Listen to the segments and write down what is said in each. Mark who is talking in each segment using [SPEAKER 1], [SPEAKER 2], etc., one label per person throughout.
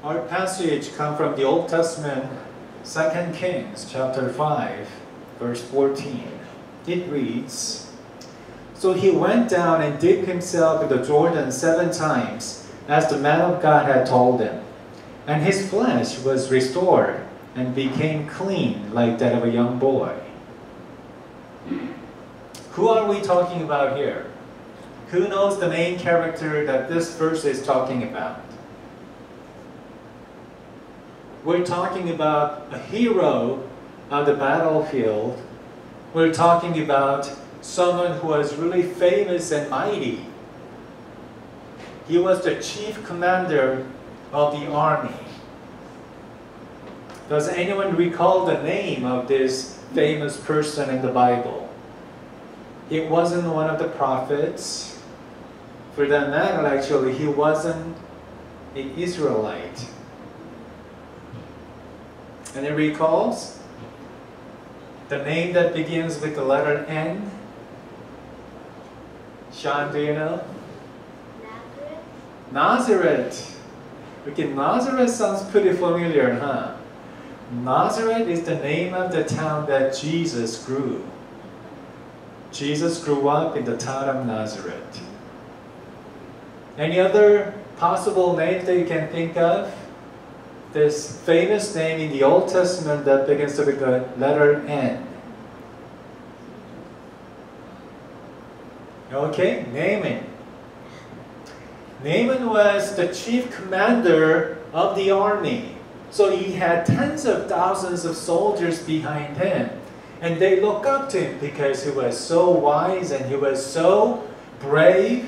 [SPEAKER 1] Our passage comes from the Old Testament, 2 Kings chapter 5, verse 14. It reads, "So he went down and dipped himself in the Jordan 7 times, as the man of God had told him. And his flesh was restored and became clean like that of a young boy." Who are we talking about here? Who knows the main character that this verse is talking about? We're talking about a hero on the battlefield. We're talking about someone who was really famous and mighty. He was the chief commander of the army. Does anyone recall the name of this famous person in the Bible? It wasn't one of the prophets. For that matter, actually, he wasn't an Israelite. And it recalls the name that begins with the letter N. Sean, do you know? Nazareth. Okay, Nazareth sounds pretty familiar, huh? Nazareth is the name of the town that Jesus grew. Jesus grew up in the town of Nazareth. Any other possible names that you can think of? This famous name in the Old Testament that begins with the letter N. Okay, Naaman. Naaman was the chief commander of the army. So he had tens of thousands of soldiers behind him. And they looked up to him because he was so wise and he was so brave.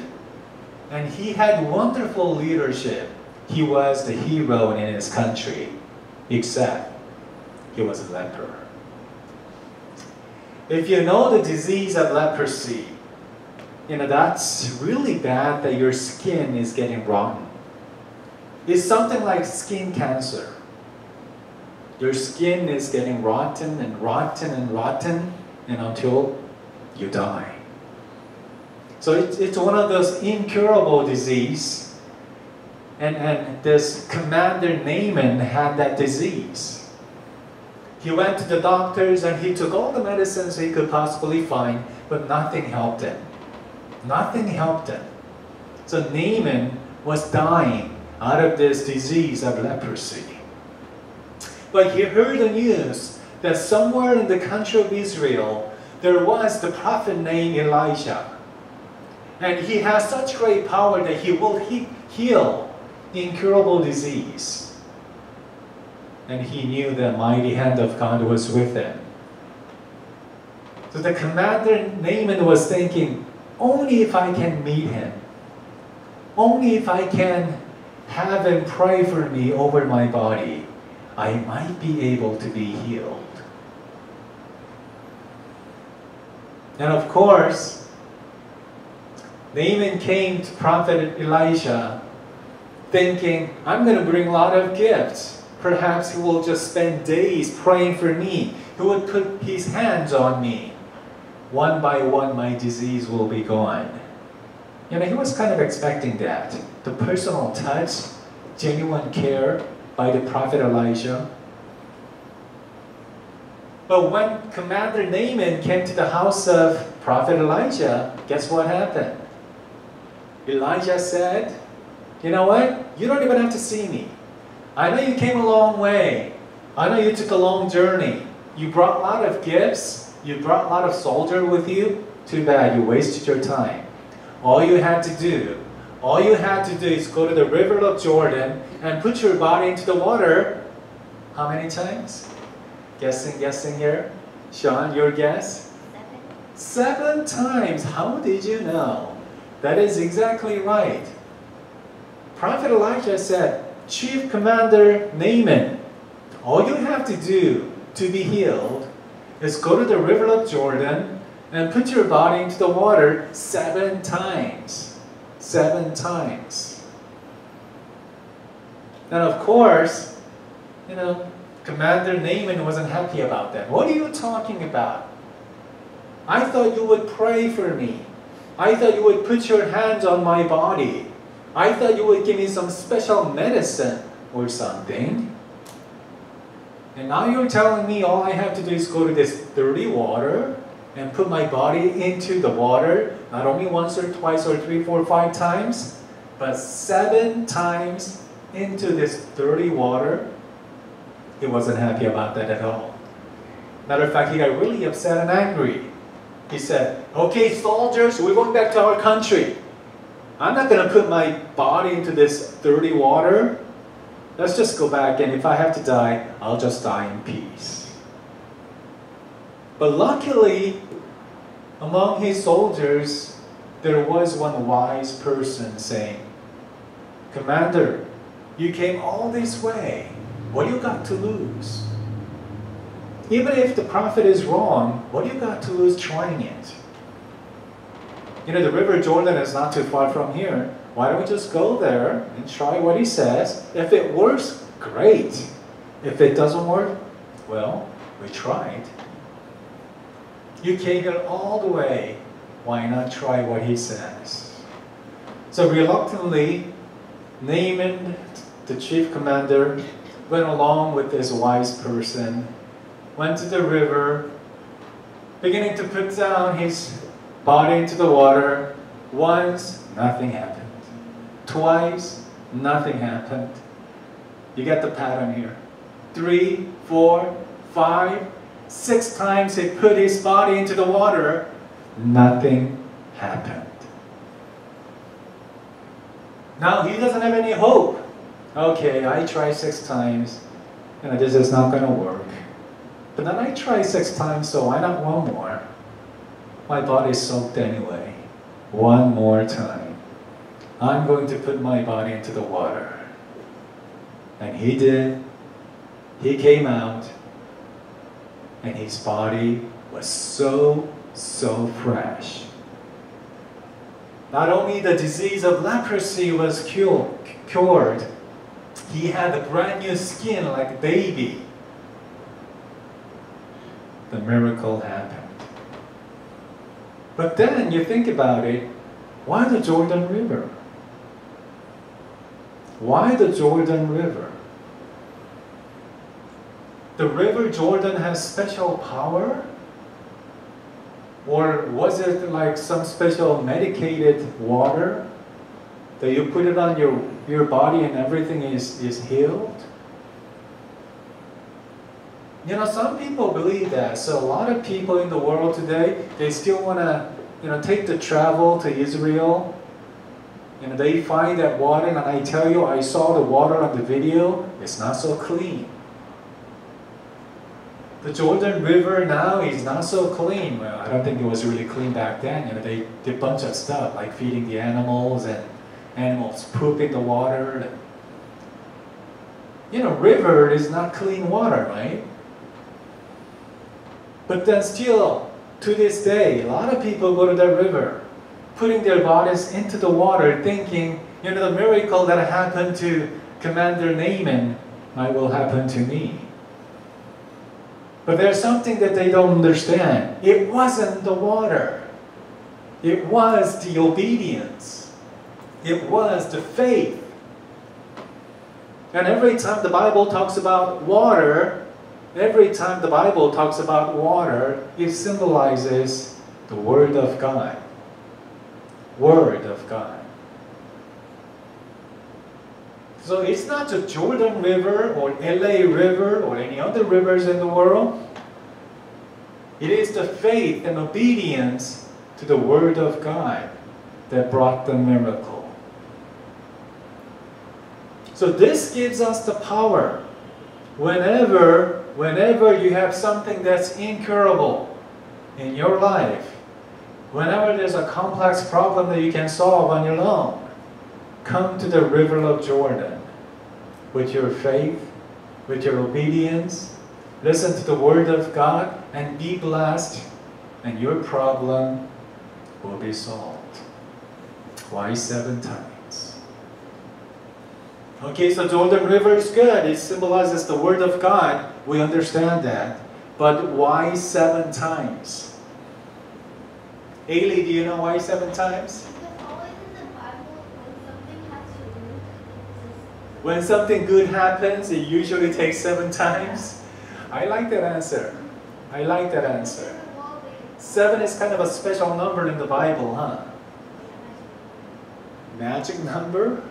[SPEAKER 1] And he had wonderful leadership. He was the hero in his country, except he was a leper. If you know the disease of leprosy, that's really bad that your skin is getting rotten. It's something like skin cancer. Your skin is getting rotten and rotten and rotten and until you die. So it's one of those incurable diseases. And this commander Naaman had that disease. He went to the doctors and he took all the medicines he could possibly find, but nothing helped him. Nothing helped him. So Naaman was dying out of this disease of leprosy. But he heard the news that somewhere in the country of Israel, there was the prophet named Elijah. And he has such great power that he will heal incurable disease. And he knew the mighty hand of God was with him. So the commander Naaman was thinking, only if I can meet him, only if I can have him pray for me over my body, I might be able to be healed. And of course, Naaman came to Prophet Elijah thinking, I'm going to bring a lot of gifts. Perhaps he will just spend days praying for me. He would put his hands on me. One by one, my disease will be gone. He was kind of expecting that. The personal touch, genuine care by the prophet Elijah. But when Commander Naaman came to the house of Prophet Elijah, guess what happened? Elijah said, you know what? You don't even have to see me. I know you came a long way. I know you took a long journey. You brought a lot of gifts. You brought a lot of soldiers with you. Too bad, you wasted your time. All you had to do is go to the river of Jordan and put your body into the water. How many times? Guessing here. Sean, your guess? 7 times. How did you know? That is exactly right. Prophet Elijah said, Chief Commander Naaman, all you have to do to be healed is go to the river of Jordan and put your body into the water 7 times. 7 times. And of course, Commander Naaman wasn't happy about that. What are you talking about? I thought you would pray for me. I thought you would put your hands on my body. I thought you would give me some special medicine. or something. And now you're telling me all I have to do is go to this dirty water and put my body into the water, not only once or twice or 3, 4, 5 times, but 7 times into this dirty water. He wasn't happy about that at all. Matter of fact, he got really upset and angry. He said, okay, soldiers, we're going back to our country. I'm not going to put my body into this dirty water. Let's just go back, and if I have to die, I'll just die in peace. But luckily, among his soldiers, there was one wise person saying, Commander, you came all this way. What do you got to lose? Even if the prophet is wrong, what do you got to lose trying it? You know, the river Jordan is not too far from here. Why don't we just go there and try what he says? If it works, great. If it doesn't work, well, we tried. You came here all the way. Why not try what he says? So reluctantly, Naaman, the chief commander, went along with this wise person, went to the river, beginning to put down his body into the water. Once, nothing happened. Twice, nothing happened. You get the pattern here. 3, 4, 5, 6 times he put his body into the water. Nothing happened. Now he doesn't have any hope. Okay, I tried 6 times. This is not going to work. But then I tried 6 times, so why not one more? My body is soaked anyway. One more time. I'm going to put my body into the water. And he did. He came out. And his body was so fresh. Not only the disease of leprosy was cured, he had a brand new skin like a baby. The miracle happened. But then you think about it, why the Jordan River? Why the Jordan River? The river Jordan has special power? Or was it like some special medicated water that you put it on your body and everything is healed? You know, some people believe that. So a lot of people in the world today, they still want to, take the travel to Israel. They find that water, and I tell you, I saw the water on the video, it's not so clean. The Jordan River now is not so clean. Well, I don't think it was really clean back then. They did a bunch of stuff, like feeding the animals, and animals poop in the water. River is not clean water, right? But then still, to this day, a lot of people go to that river, putting their bodies into the water, thinking, the miracle that happened to Commander Naaman will happen to me. But there's something that they don't understand. It wasn't the water. It was the obedience. It was the faith. And every time the Bible talks about water, it symbolizes the Word of God. Word of God. So it's not the Jordan River or LA River or any other rivers in the world. It is the faith and obedience to the Word of God that brought the miracle. So this gives us the power. Whenever you have something that's incurable in your life, whenever there's a complex problem that you can solve on your own, come to the river of Jordan with your faith, with your obedience, listen to the Word of God, and be blessed, and your problem will be solved. Why 7 times? Okay, so Jordan River is good. It symbolizes the Word of God. We understand that. But why 7 times? Ailey, do you know why 7 times?
[SPEAKER 2] Because always in the Bible, when something has to do with
[SPEAKER 1] When something good happens, it usually takes 7 times. I like that answer. I like that answer. 7 is kind of a special number in the Bible, huh? Magic number?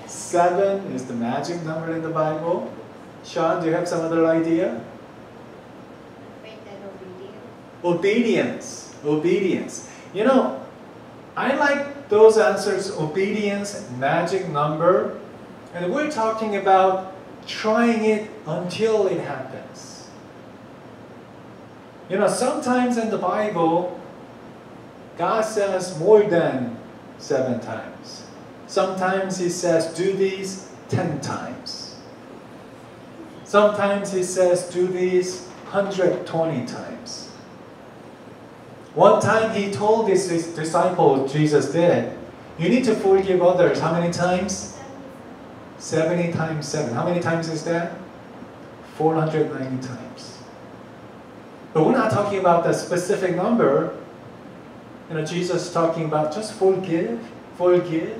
[SPEAKER 1] 7 is the magic number in the Bible. Sean, do you have some other idea? Obedience. Obedience. You know, I like those answers, obedience, magic number. And we're talking about trying it until it happens. You know, sometimes in the Bible, God says more than 7 times. Sometimes He says, do these 10 times. Sometimes He says, do these 120 times. One time He told His disciples, Jesus did, you need to forgive others. How many times? 70 times 7. How many times is that? 490 times. But we're not talking about the specific number. You know, Jesus is talking about just forgive, forgive,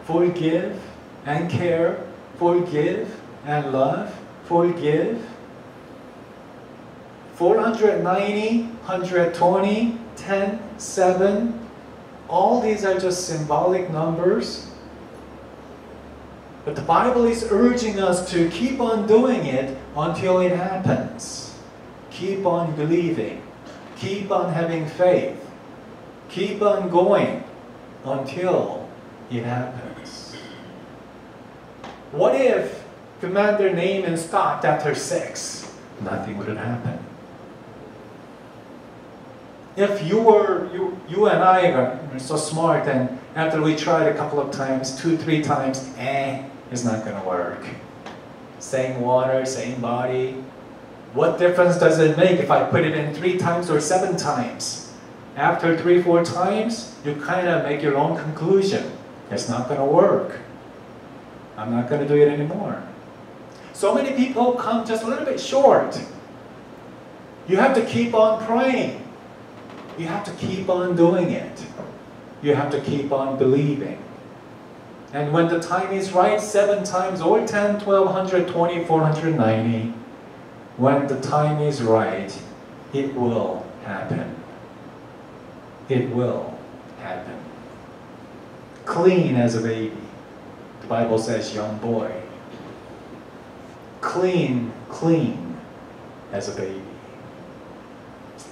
[SPEAKER 1] forgive and care, forgive and love, forgive. 490, 120, 10, 7. All these are just symbolic numbers. But the Bible is urging us to keep on doing it until it happens. Keep on believing. Keep on having faith. Keep on going until it happens. What if Commander Naaman stopped after 6? Nothing would have happened. If you and I are so smart, and after we tried a couple of times, 2, 3 times, it's not going to work. Same water, same body. What difference does it make if I put it in 3 times or 7 times? After 3, 4 times, you kind of make your own conclusion. It's not going to work. I'm not going to do it anymore. So many people come just a little bit short. You have to keep on praying. You have to keep on doing it. You have to keep on believing. And when the time is right, 7 times or 10, 12, 120, 490, when the time is right, it will happen. It will happen. Clean as a baby. The Bible says young boy. Clean as a baby.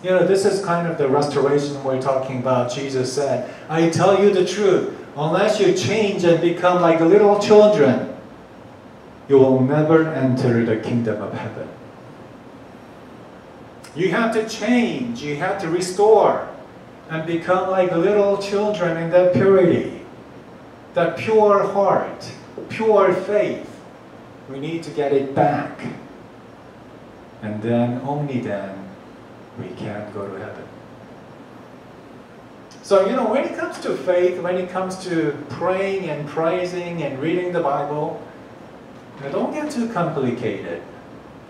[SPEAKER 1] You know, this is kind of the restoration we're talking about. Jesus said, I tell you the truth, unless you change and become like little children, you will never enter the kingdom of heaven. You have to change, you have to restore, and become like little children in that purity, that pure heart, pure faith. We need to get it back. And then, only then, we can go to heaven. So, you know, when it comes to faith, when it comes to praying and praising and reading the Bible, don't get too complicated.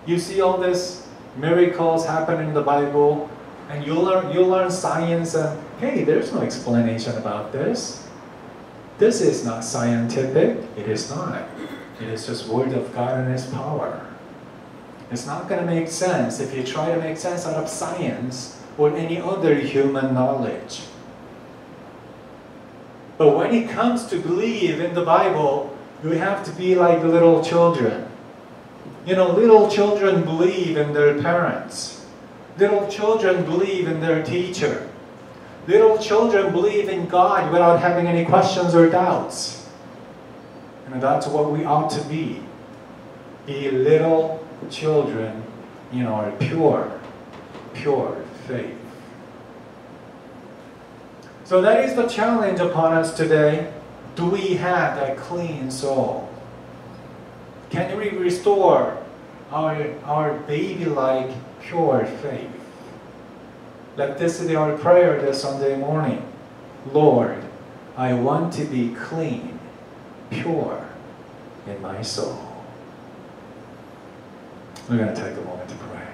[SPEAKER 1] You see all these miracles happen in the Bible, and you learn science, and hey, there's no explanation about this. This is not scientific. It is not. It is just Word of God and His power. It's not going to make sense if you try to make sense out of science or any other human knowledge. But when it comes to believe in the Bible, you have to be like little children. You know, little children believe in their parents. Little children believe in their teacher. Little children believe in God without having any questions or doubts. And that's what we ought to be. Be little children in our pure faith. So that is the challenge upon us today. Do we have that clean soul? Can we restore our baby-like pure faith? Let this be our prayer this Sunday morning. Lord, I want to be clean, pure in my soul. We're going to take a moment to pray.